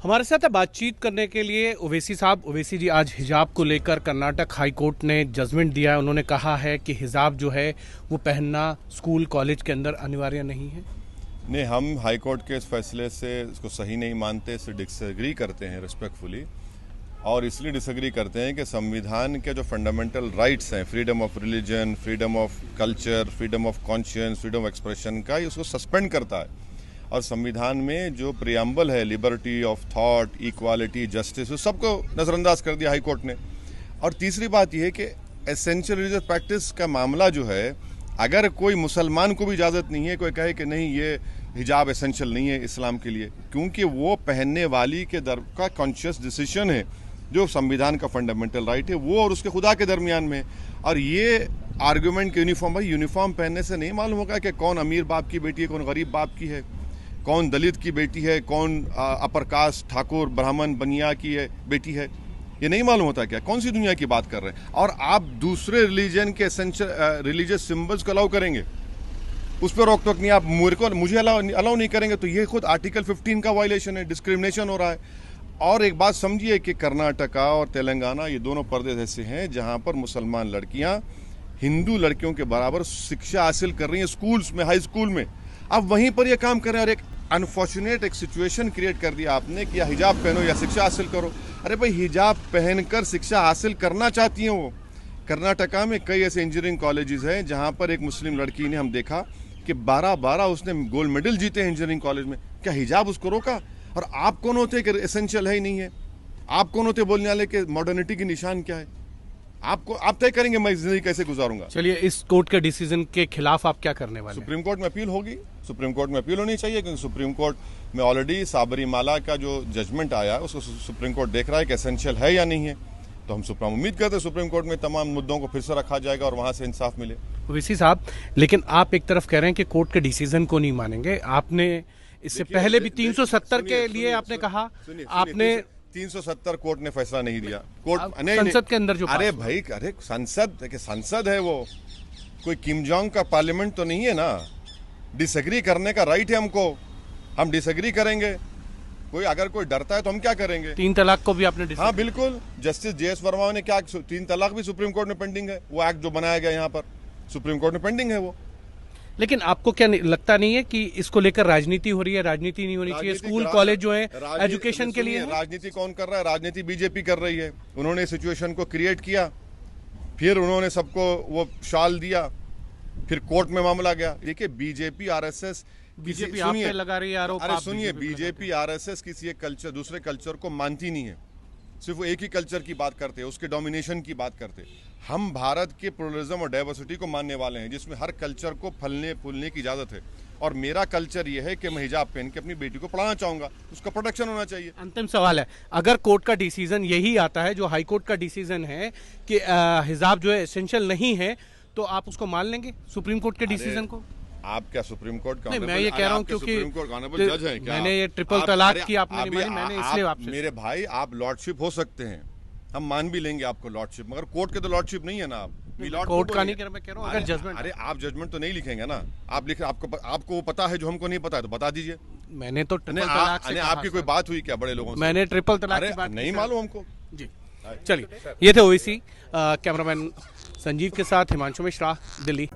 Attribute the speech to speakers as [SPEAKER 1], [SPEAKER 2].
[SPEAKER 1] हमारे साथ बातचीत करने के लिए ओवैसी साहब। ओवैसी जी, आज हिजाब को लेकर कर्नाटक हाई कोर्ट ने जजमेंट दिया है। उन्होंने कहा है कि हिजाब जो है वो पहनना स्कूल कॉलेज के अंदर अनिवार्य नहीं है।
[SPEAKER 2] नहीं, हम हाई कोर्ट के इस फैसले से इसको सही नहीं मानते, इससे डिसएग्री करते हैं रिस्पेक्टफुली। और इसलिए डिसएग्री करते हैं कि संविधान के जो फंडामेंटल राइट्स हैं, freedom of religion, freedom of culture, freedom of conscience, freedom of expression का, उसको सस्पेंड करता है। और संविधान में जो प्रियम्बल है, liberty of thought, equality, justice, उस सबको नज़रअंदाज कर दिया हाई कोर्ट ने। और तीसरी बात यह है कि एसेंशियल रिलीजियस प्रैक्टिस का मामला जो है, अगर कोई मुसलमान को भी इजाज़त नहीं है कोई कहे कि नहीं ये हिजाब एसेंशियल नहीं है इस्लाम के लिए, क्योंकि वो पहनने वाली के दर का कॉन्शियस डिसीजन है, जो संविधान का फंडामेंटल राइट है वो और उसके खुदा के दरमियान में। और ये आर्गूमेंट के यूनिफॉर्म पहनने से नहीं मालूम होगा कि कौन अमीर बाप की बेटी है, कौन गरीब बाप की है, कौन दलित की बेटी है, कौन अपर कास्ट ठाकुर ब्राह्मण बनिया की है बेटी है। ये नहीं मालूम होता क्या? कौन सी दुनिया की बात कर रहे हैं? और आप दूसरे रिलीजन के एसेंशियल रिलीजियस सिंबल्स को अलाउ करेंगे, उस पर रोक टोक नहीं। आप मुझे अलाउ नहीं करेंगे, तो ये खुद आर्टिकल 15 का वायलेशन है, डिस्क्रिमिनेशन हो रहा है। और एक बात समझिए कि कर्नाटका और तेलंगाना ये दोनों प्रदेश ऐसे हैं जहां पर मुसलमान लड़कियां हिंदू लड़कियों के बराबर शिक्षा हासिल कर रही हैं स्कूल्स में, हाई स्कूल में। अब वहीं पर ये काम कर रहे हैं और एक अनफॉर्चुनेट एक सिचुएशन क्रिएट कर दिया आपने कि या हिजाब पहनो या शिक्षा हासिल करो। अरे भाई, हिजाब पहनकर शिक्षा हासिल करना चाहती हैं वो। कर्नाटका में कई ऐसे इंजीनियरिंग कॉलेजेस हैं जहां पर एक मुस्लिम लड़की ने, हम देखा कि 12 उसने गोल्ड मेडल जीते हैं इंजीनियरिंग कॉलेज में। क्या हिजाब उसको रोका? और आप कौन होते कि एसेंशियल है ही नहीं है? आप कौन होते बोलने वाले कि मॉडर्निटी की निशान क्या है? आप तय करेंगे मैं जिंदगी कैसे गुजारूंगा।
[SPEAKER 1] चलिए, इस कोर्ट के डिसीजन के खिलाफ आप क्या करने वाले हैं?
[SPEAKER 2] सुप्रीम कोर्ट में अपील होगी। सुप्रीम कोर्ट में अपील होनी चाहिए, क्योंकि सुप्रीम कोर्ट में ऑलरेडी साबरीमाला का जो जजमेंट आया उसको सुप्रीम कोर्ट देख रहा है कि एसेंशियल है या नहीं है। तो हम उम्मीद करते हैं सुप्रीम कोर्ट में तमाम मुद्दों को फिर से रखा जाएगा और वहां से इंसाफ मिले।
[SPEAKER 1] ओवैसी साहब, लेकिन आप एक तरफ कह रहे हैं कि कोर्ट के डिसीजन को नहीं मानेंगे। आपने इससे पहले भी 370 के लिए आपने कहा, आपने
[SPEAKER 2] 370 कोर्ट ने फैसला नहीं दिया। कोर्ट
[SPEAKER 1] संसद के अंदर जो,
[SPEAKER 2] अरे भाई, अरे संसद है, वो कोई किम जोंग का पार्लियामेंट तो नहीं है ना। डिसएग्री करने का राइट है हमको, हम डिसएग्री करेंगे। अगर कोई डरता है तो हम क्या करेंगे?
[SPEAKER 1] 3 तलाक को भी आपने,
[SPEAKER 2] हाँ बिल्कुल, जस्टिस JS वर्मा ने क्या, 3 तलाक भी सुप्रीम कोर्ट में पेंडिंग है। वो एक्ट जो बनाया गया यहाँ पर सुप्रीम कोर्ट में पेंडिंग है वो।
[SPEAKER 1] लेकिन आपको क्या लगता नहीं है कि इसको लेकर राजनीति हो रही है? राजनीति नहीं होनी चाहिए। स्कूल कॉलेज जो है एजुकेशन के लिए।
[SPEAKER 2] राजनीति कौन कर रहा है? राजनीति बीजेपी कर रही है। उन्होंने सिचुएशन को क्रिएट किया, फिर उन्होंने सबको वो शाल दिया, फिर कोर्ट में मामला गया। देखिए, बीजेपी RSS,
[SPEAKER 1] बीजेपी आप पे लगा रही है आरोप।
[SPEAKER 2] अरे सुनिए, बीजेपी RSS किसी एक कल्चर, दूसरे कल्चर को मानती नहीं है, सिर्फ वो एक ही कल्चर की बात करते हैं, उसके डोमिनेशन की बात करते हैं। हम भारत के प्लुरलिज्म और डाइवर्सिटी को मानने वाले हैं, जिसमें हर कल्चर को फलने फूलने की इजाजत है। और मेरा कल्चर ये है कि मैं हिजाब पहन के अपनी बेटी को पढ़ाना चाहूंगा, उसका प्रोटेक्शन होना चाहिए।
[SPEAKER 1] अंतिम सवाल है, अगर कोर्ट का डिसीजन यही आता है, जो हाई कोर्ट का डिसीजन है कि हिजाब जो है एसेंशियल नहीं है, तो आप उसको मान लेंगे सुप्रीम कोर्ट के डिसीजन को?
[SPEAKER 2] आप क्या सुप्रीम कोर्ट का?
[SPEAKER 1] नहीं, मैं ये कह रहा हूँ क्योंकि
[SPEAKER 2] सुप्रीम कोर्ट ऑनरेबल जज हैं क्या?
[SPEAKER 1] मैंने ये ट्रिपल तलाक की आपने नहीं मानी, मैंने इसलिए आपसे।
[SPEAKER 2] मेरे भाई, आप लॉर्डशिप हो सकते हैं, हम मान भी लेंगे आपको लॉर्डशिप, मगर कोर्ट के तो लॉर्डशिप नहीं है ना। आप
[SPEAKER 1] कोर्ट का नहीं कह रहा, मैं कह रहा हूँ अगर जजमेंट।
[SPEAKER 2] अरे आप जजमेंट तो नहीं लिखेंगे ना, आप लिख, आपको वो पता है जो हमको नहीं पता है, तो बता दीजिए।
[SPEAKER 1] मैंने तो ट्रिपल तलाक से कहा।
[SPEAKER 2] आपकी कोई बात हुई क्या बड़े लोगों से?
[SPEAKER 1] मैंने ट्रिपल तलाक की बात
[SPEAKER 2] नहीं मालूम हमको
[SPEAKER 1] जी। चलिए, ये थे ओवैसी। कैमरामैन संजीव के साथ हिमांशु मिश्रा, दिल्ली।